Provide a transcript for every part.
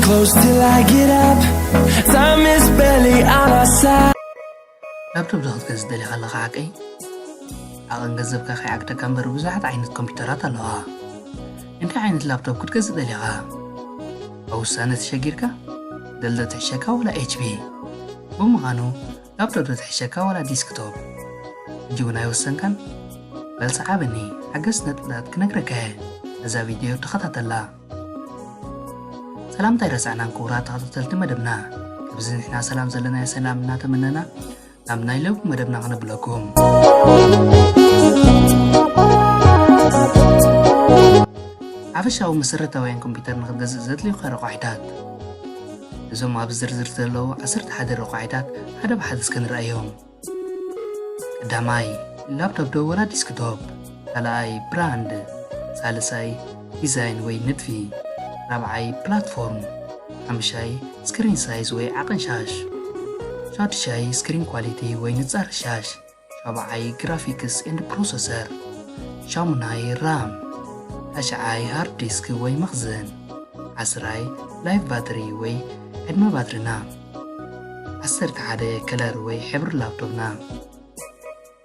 close till I get up. Time is barely on our side. لابتوب زغط جز دلي خلق عاقي عقن جذب كاخي عقد كامبر بزاحت عينة كمبيوترات اللها انت عينة لابتوب كنت جز دلي غا أو سنة تشجيركا دلدة تحشكا ولا HP بمغانو لابتوب تحشكا ولا ديسكتوب جونا يوسن كان بل صعبني حقس نتلات كنكركه هذا فيديو تخطط الله سلام تيرس عنا كورات تخطط مدبنا بزين احنا سلام زلنا يا سلامنا تمننا نعم نايلو مدبنا غنبلكم عفشاو مسرته وين كمبيوتر ناخد جزء لي خير قاعدات إذا ما بزرزر تلو عصرت حد الرقاعدات هذا بحد سكن رأيهم داماي لابتوب دو ولا ديسكتوب ثلاثي براند ثالثي ديزاين وي نتفي رابعي بلاتفورم خمسي سكرين سايز وي عقل شاش شاشي سكرين كواليتي وي نتصار شاش سبعي جرافيكس اند بروسيسور شامناي رام أشعاي هارد ديسك وي مخزن عسراي لايف باتري وي عدم باترنا عسرت عادي كلر وي حبر لابتوبنا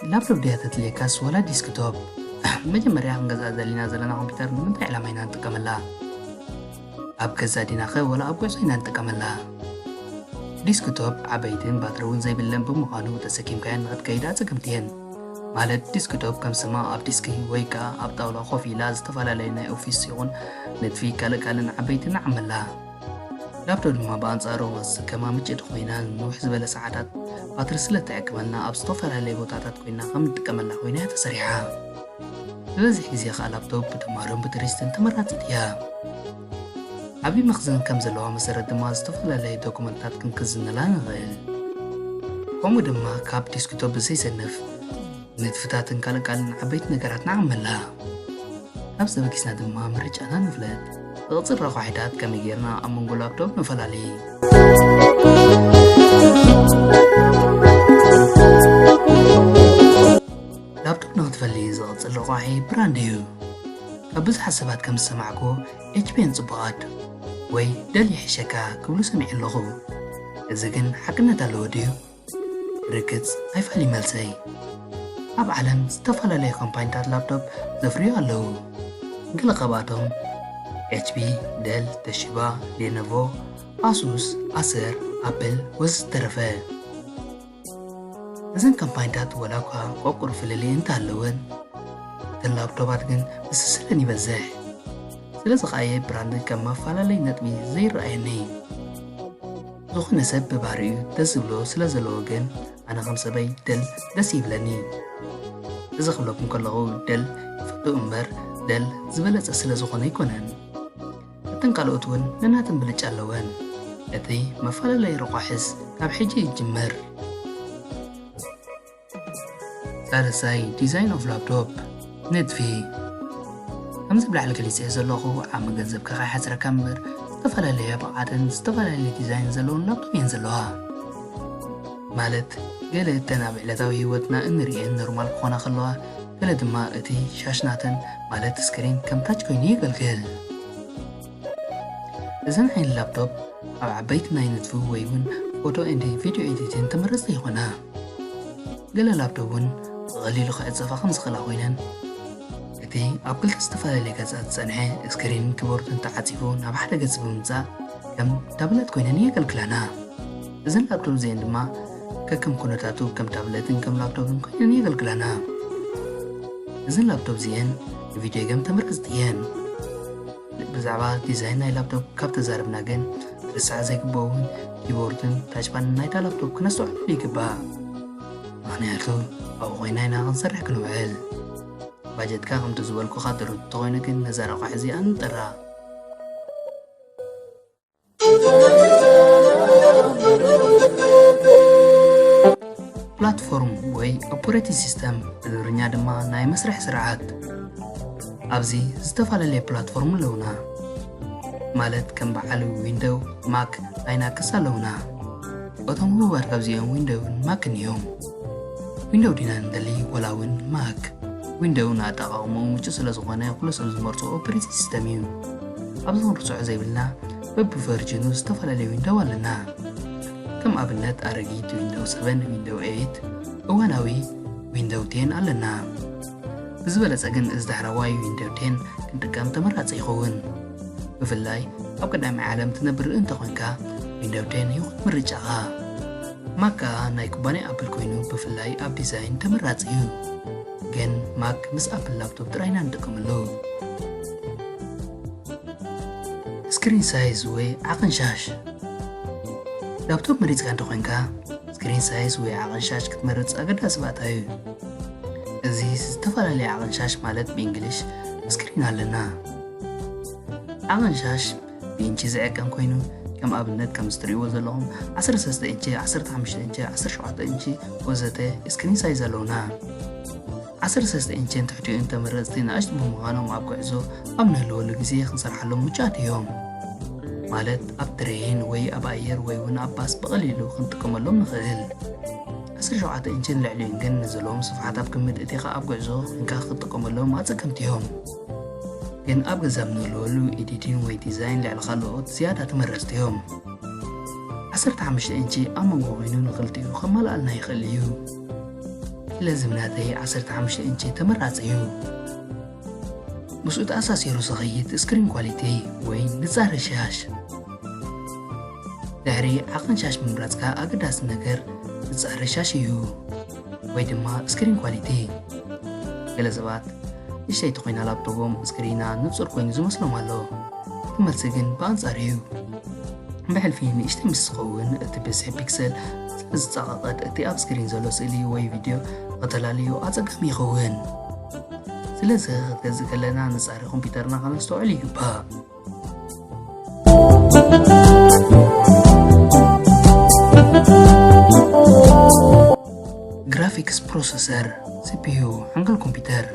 اللابتوب دي هتتليكاس ولا ديسكتوب مجمريا هنجزا دلينا زلنا كمبيوتر من تعلمينا نتكملها أب كذا ديناخه ولا أب كذا نتكملها ديسكتوب عبيتين باترون زي باللمب مقانو تسكيم كان نقد كيدا تكمتين مالت ديسكتوب كم سما أب ديسكي ويكا أب طاولة خوفي لاز تفعل لنا أوفيسيون نتفي كالن عبيتين عملها لابتوب ما بانصارو بس كما مجد خوينا نوح زبل ساعات باتر سلة أكملنا أب ستوفر هاللي بوتاتات خوينا خم تكملنا خوينا تسريعها لذي حزي خا لابتوب بتمارن بتريستن تمرات تيا أبي مخزن كم زلوا مسيرة دما ستوفر هاللي دوكومنتات كم كزن لان غير قوم دما كاب ديسكتوب بزي سنف نتفتاتن كالن عبيت نقرات نعملها أبز بكيسنا دما مرج أنا نفلت غصر رقاعدات كم يجيرنا أمونغو لابتوب نفلالي لابتوب نغتفلي غصر رقاعي برانديو أبز حسبات كم سمعكو HP انصبات وي دالي حشكا كبلو سمع اللغو إذا كان حقنا دالوديو ركز أيفالي ملسي أب عالم استفال لي كومباينتات لابتوب زفريو اللو قل قباتهم HP, Dell, Toshiba, Lenovo, Asus, Acer, Apple وزترفه إذن كمباينتات ولاكها وقر في اللي انت هلون اللابتوبات كن بس سلني بزاح سلسق أي براند كما فعلا لي نتبي زي رأيني زخو نسب بباريو تزبلو سلزلو كن أنا خمسة بي دل دسيب لني إذا خبلكم كاللغو دل فتو أمبر دل زبلت سلزقون يكونن تنقلوا ون لناتن بلج اللوان أتي مفعل لي رقاحس كاب حجي يجمر ثالثاي ديزاين اوف لابتوب ندفي أمز بلعلك اللي سيزلوغو عم جنزب كغاي حسرة كامبر استفعل لي بعدن استفعل لي ديزاين زلون لابتوب ينزلوها مالت قال تنابع لتاوي هيوتنا انري نورمال خونا خلوها قال دما اتي شاشناتن مالت سكرين كم تاج كويني قلقل إذن حين اللابتوب أو عبيتنا ينتفو ويون فوتو اندي فيديو ايديتين تمرس ليخونا قال اللابتوبون غليلو خايد زفا خمس خلا خوينان اتي أب كل تستفال اللي كازات سانحي سكرين كيبورد انتا عاتفون أب حدا قزب ممزا كم تابلت كوينان يقلقلانا إذن اللابتوب زين دما كم كونتاتو كم تابلتين كم لابتوبين كوينان يقلقلانا إذن اللابتوب زين الفيديو كم تمركز ديان بزعبا ديزاين ناي لابتوب كاب تزاربنا جن رسعة زي كبون كيبوردن تاجبان ناي تا لابتوب كنا سوع لي كبا معناتو أو غيناينا غنصرح كنوعل باجت كاهم تزوال كو خاطر تغينا كن نزار قاعزي أنترا بلاتفورم وي اوبريتي سيستم بدورنيا دما ناي مسرح سرعات أبزي استفعل لي بلاتفورم لونا مالت كم بعلو ويندو ماك أينا كسا لونا أتم هو بركبزيهم ويندو ماك نيوم ويندو دينا ندلي ولاون ماك ويندو ناتاقا ومو مجسل زغانا كل سبز مرسو أوبريتي سيستميو أبزون رسوع زي بلنا በብቨርጅኑ ዝተፈላለዩ ዊንዶው ኣለና ከም ኣብነት ኣረጊት ዊንዶው 7 ዊንዶው 8 እዋናዊ ዊንዶው 10 ኣለና ብዝበለጸ ግን እዝዳሕራዋይ ዊንዶው 10 ክንጥቀም ተመራፂ ይኸውን ብፍላይ ኣብ ቀዳማይ ዓለም ትነብር እንተኾንካ ዊንዶው 10 ይኹን ምርጫኻ ማክ ናይ ኩባንያ ኣፕል ኮይኑ ብፍላይ ኣብ ዲዛይን ተመራፂ እዩ ግን ማክ ምስ ኣፕል ላፕቶፕ ጥራይና ንጥቀመሉ ስክሪን ሳይዝ ወይ ዓቐን ሻሽ ላፕቶፕ መሪፅካ እንተኾንካ ስክሪን ሳይዝ ወይ ዓቐን ሻሽ ክትመርፅ ኣገዳሲ ባእታ እዩ እዚ ዝተፈላለየ ዓቐን ሻሽ ማለት ብእንግሊሽ ስክሪን ኣለና ዓቐን ሻሽ ብኢንቺ ዝዕቀን ኮይኑ ከም ኣብነት ከም ዝትሪእዎ ዘለኹም 13 ኢንቺ 15 ኢንቺ 17 ኢንቺ ወዘተ ስክሪን ሳይዝ ኣለውና 13 ኢንቺ ትሕቲኡ ተመረፅቲ ንኣሽቱ ብምዃኖም ኣብ ጉዕዞ ኣብ ንህልወሉ ግዜ ክንሰርሓሎም ምቹኣት እዮም ማለት ኣብ ትሬን ወይ ኣብ ኣየር ወይ እውን ኣብ ባስ ብቐሊሉ ክንጥቀመሎም ንኽእል 17 ኢንቺ ልዕሊኡን ግን ንዘለዎም ስፍሓት ኣብ ግምት እቲኻ ኣብ ጉዕዞ ኮንካ ክትጥቀመሎም ኣፀገምቲ እዮም ግን ኣብ ገዛ ንህልወሉ ኤዲቲንግ ወይ ዲዛይን ልዕሊ ካልኦት ዝያዳ ተመረፅቲ እዮም 15 ኢንቺ ኣብ መንጎ ኮይኑ ንኽልቲኡ ከመላኣልና ይኽእል እዩ ስለዚ ምናተይ 15 ኢንቺ ተመራፂ እዩ ምስኡ ተኣሳሲሩ ዝኸይድ ስክሪን ኳሊቲ ወይ ንጻረ ሻሽ ድሕሪ ዓቐን ሻሽ ምምራፅካ ኣገዳሲ ነገር ንጻረ ሻሽ እዩ ወይ ድማ ስክሪን ኳሊቲ ገለ ሰባት ንእሽተይቲ ኮይና ላፕቶፖም ስክሪና ንጹር ኮይኑ ዝመስሎም ኣሎ መልሲ ግን ብኣንጻር እዩ ብሕልፊ ንእሽተይ ምስ ዝኸውን እቲ ብዝሒ ፒክሰል ስለዝፀቓቐድ እቲ ኣብ ስክሪን ዘሎ ስእሊ ወይ ቪድዮ ከተላልዩ ኣፀጋሚ ይኸውን ስለዚ ክትገዝእ ከለና ንጻሪ ኮምፒተርና ከነስተውዕል ይግባእ ግራፊክስ ፕሮሰሰር CPU ሓንጎል ኮምፒተር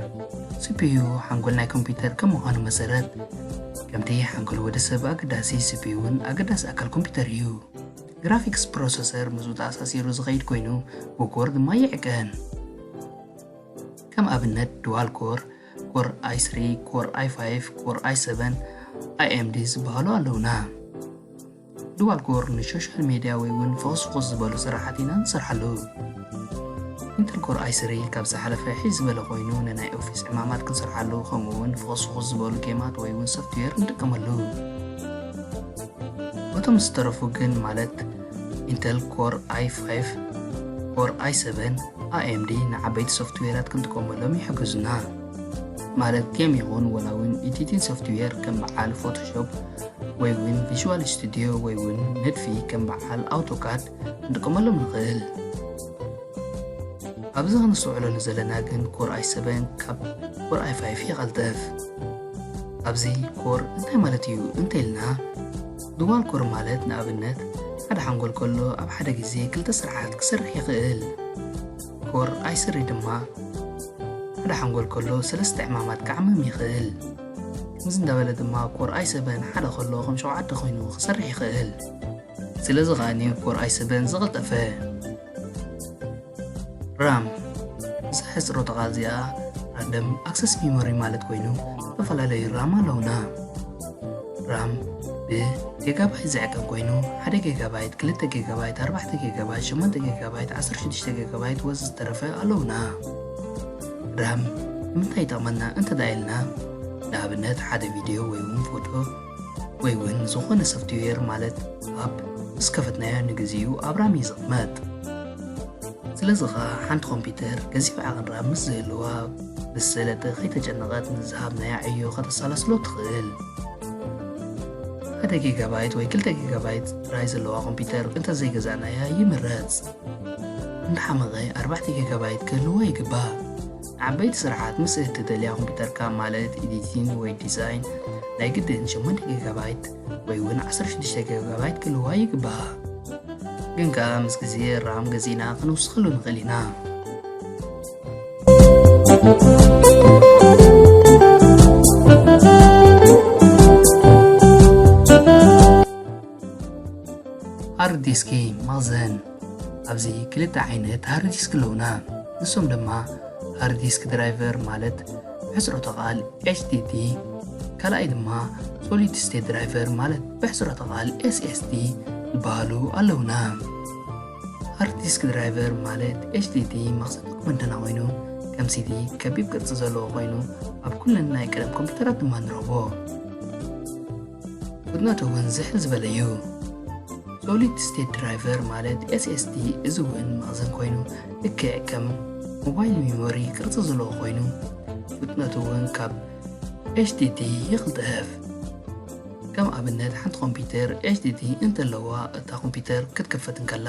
CPU ሓንጎል ናይ ኮምፒተር ከም ምዃኑ መሰረት ከምቲ ሓንጎል ወዲ ሰብ ኣገዳሲ CPU-ን ኣገዳሲ ኣካል ኮምፒተር እዩ ግራፊክስ ፕሮሰሰር ምስኡ ተኣሳሲሩ ዝኸይድ ኮይኑ ብኮር ድማ ይዕቀን ከም ኣብነት ዱዋል ኮር ኮር i3 ኮር i5 ኮር i7 AMD ዝበሃሉ ኣለውና ዱዋል ኮር ንሶሻል ሚድያ ወይ እውን ፎስፎስ ዝበሉ ስራሓት ኢና ንሰርሓሉ ኢንተል ኮር i3 ካብ ዝሓለፈ ሒዝ ዝበለ ኮይኑ ንናይ ኦፊስ ዕማማት ክንሰርሓሉ ከምኡውን ፎስፎስ ዝበሉ ጌማት ወይ እውን ሶፍትዌር ንጥቀመሉ እቶም ዝተረፉ ግን ማለት ኢንተል ኮር i5 ኮር i7 AMD ንዓበይቲ ሶፍትዌራት ክንጥቀመሎም ይሕግዙና ማለት ጌም ይኹን ወላ እውን ኤዲቲንግ ሶፍትዌር ከም በዓል ፎቶሾፕ ወይ እውን ቪዥዋል ስቱዲዮ ወይ እውን ንድፊ ከም በዓል ኣውቶካድ ንጥቀመሎም ንኽእል ኣብዚ ክንስተውዕለሉ ዘለና ግን ኮር i7 ካብ ኮር i5 ይቐልጠፍ ኣብዚ ኮር እንታይ ማለት እዩ እንተኢልና ዱዋል ኮር ማለት ንኣብነት ሓደ ሓንጎል ከሎ ኣብ ሓደ ግዜ ክልተ ስራሓት ክሰርሕ ይኽእል ኮር i3 ድማ ሓደ ሓንጎል ከሎ ሰለስተ ዕማማት ክዓምም ይኽእል ከምዚ እንዳበለ ድማ ኮር i7 ሓደ ከሎ ከም 7 ኮይኑ ክሰርሕ ይኽእል ስለዚ ኸኣኒ ኮር i7 ዝቐልጠፈ ራም ዝሕፅሮ ተቓዚኣ ራንደም ኣክሰስ ሚሞሪ ማለት ኮይኑ ዝተፈላለዩ ራም ኣለውና ራም ብ-ጊጋባይት ዝዕቀን ኮይኑ 1 ጊጋባይት 2 ጊጋባይት 4 ጊጋባይት 8 ጊጋባይት 16 ጊጋባይት ወዘተረፈ ኣለውና ራም ንምንታይ ይጠቕመና እንተዳኢልና ንኣብነት ሓደ ቪድዮ ወይ እውን ፎቶ ወይ እውን ዝኾነ ሶፍትዌር ማለት ኣብ እስከፈትናዮ ንግዚኡ ኣብ ራም ይቕመጥ ስለዚ ኸ ሓንቲ ኮምፒተር ገዚፍ ዓቐን ራም ምስ ዘህልዋ ብዝሰለጠ ከይተጨነቐት ንዝሃብናያ ዕዮ ከተሳላስሎ ትኽእል 1 ጊጋባይት ወይ 2 ጊጋባይት ጥራይ ዘለዋ ኮምፒተር እንተዘይገዛእናያ ይምረፅ እንዳሓመቐ 4 ጊጋባይት ክህልዋ ይግባእ ዓበይቲ ስራሓት ምስ እትደልያ ኮምፒተርካ ማለት ኤዲቲንግ ወይ ዲዛይን ናይ ግድን 8 ጊጋባይት ወይ እውን 16 ጊጋባይት ክህልዋ ይግባእ ግን ከዓ ምስ ግዜ ራም ገዚእና ክንውስኸሉ ንኽእል ኢና ሃርድ ዲስክ መኽዘን ኣብዚ ክልተ ዓይነት ሃርድ ዲስክ ኣለውና ንሶም ድማ ሃርድ ዲስክ ድራይቨር ማለት ሕፅሮ ተቓል HDD ካልኣይ ድማ ሶሊድ ስቴት ድራይቨር ማለት ብሕፅረተ ቃል SSD ዝበሃሉ ኣለውና። ሃርድ ዲስክ ድራይቨር ማለት HDD መኽዘን ዶክመንትና ኮይኑ ከም CD ከቢብ ቅርፂ ዘለዎ ኮይኑ ኣብ ኩለን ናይ ቀደም ኮምፒተራት ድማ ንረኽቦ። ፍጥነቱ እውን ዝሕል ዝበለ እዩ። ሶሊድ ስቴት ድራይቨር ማለት SSD እዚ እውን መኽዘን ኮይኑ ልክዕ ከም ሞባይል ሜሞሪ ቅርፂ ዘለዎ ኮይኑ ፍጥነቱ እውን ካብ HDD ይቕልጠፍ። ከም ኣብነት ሓንቲ ኮምፒተር HDD እንተለዋ እታ ኮምፒተር ክትከፈት እንከላ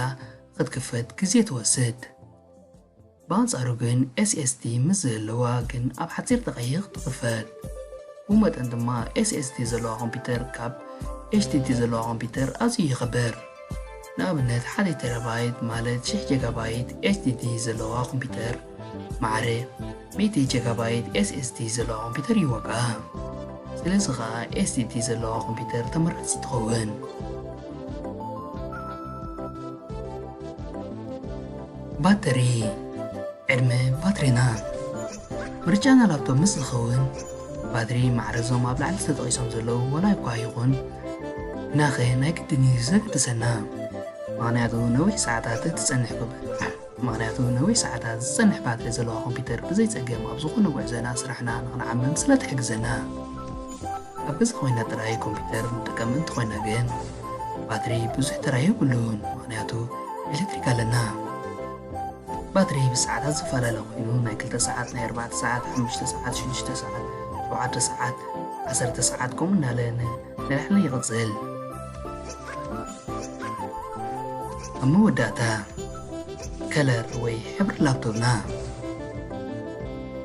ክትከፈት ግዜ ትወስድ። ብኣንጻሩ ግን SSD ምስ ዘለዋ ግን ኣብ ሓፂር ደቂቕ ትኽፈት። ብመጠን ድማ SSD ዘለዋ ኮምፒተር ካብ HDD ዘለዋ ኮምፒተር ኣዝዩ ይኽበር። ንኣብነት 1 ቴራባይት ማለት 1000 ጂጋባይት HDD ዘለዋ ኮምፒተር ማዕረ 100 ጂጋባይት SSD ዘለዋ ኮምፒተር ይወቃ። ስለዚ ከዓ SSD ዘለዋ ኮምፒተር ተመራፂ ትኸውን። ባትሪ ዕድመ ባትሪና ምርጫና ላፕቶፕ ምስ ዝኸውን ባትሪ ማዕረዞም ኣብ ላዕሊ ተጠቂሶም ዘለዉ ወላ እኳ ይኹን ናኸ ናይ ግድን እዩ ዘገድሰና። ምክንያቱ ነዊሕ ሰዓታት ዝፀንሕ ባትሪ ዘለዋ ኮምፒተር ብዘይፀገም ኣብ ዝኾነ ጉዕዞና ስራሕና ንኽንዓምም ስለ ትሕግዘና። ኣብ ገዛ ኮይና ጥራይ ኮምፒተር ንጥቀም እንተኮይና ግን ባትሪ ብዙሕ ተራይ የብሉን፣ ምክንያቱ ኤሌክትሪክ ኣለና። ባትሪ ብሰዓታት ዝፈላለ ኮይኑ ናይ 2 ሰዓት፣ ናይ 4 ሰዓት፣ 5 ሰዓት፣ 6 ሰዓት፣ 7 ሰዓት፣ 10 ሰዓት ከምኡ እናለ ንላዕሊ ይቕፅል። ኣብ መወዳእታ ከለር ወይ ሕብሪ ላፕቶፕና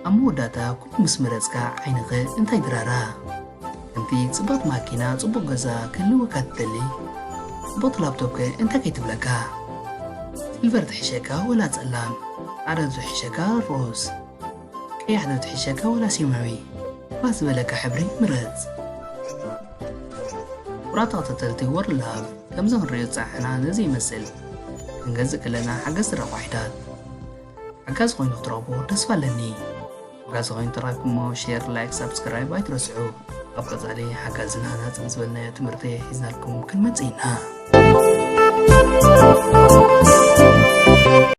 ኣብ መወዳእታ ኩሉ ምስ መረፅካ ዓይንኸ እንታይ ድራራ ከምቲ ፅቡቅ ማኪና ፅቡቅ ገዛ ክህልወካ ትደሊ ፅቡቅ ላፕቶፕ እንታይ ከይትብለካ ሲልቨር ትሕሸካ ወላ ፀላም፣ ፃዕዳ ትሕሸካ ሮዝ፣ ቀያሕ ትሕሸካ ወላ ሰማያዊ ባስ ዝበለካ ሕብሪ ምረፅ። ቁራፃ ተተልቲ ወርላብ ከምዚ ክንሪኦ ፀሓሕና ነዚ ይመስል። ክንገዝእ ከለና ሓገዝ ረቋሒታት ሓጋዝ ኮይኑ ክትረኽቦ ተስፋ ኣለኒ። ሓጋዝ ኮይኑ ተረኪብሞ ሼር፣ ላይክ፣ ሳብስክራይብ ኣይትረስዑ። ኣብ ቀፃሊ ሓጋዝና ናፅን ዝበልናዮ ትምህርቲ ሒዝናልኩም ክንመፅእ ኢና።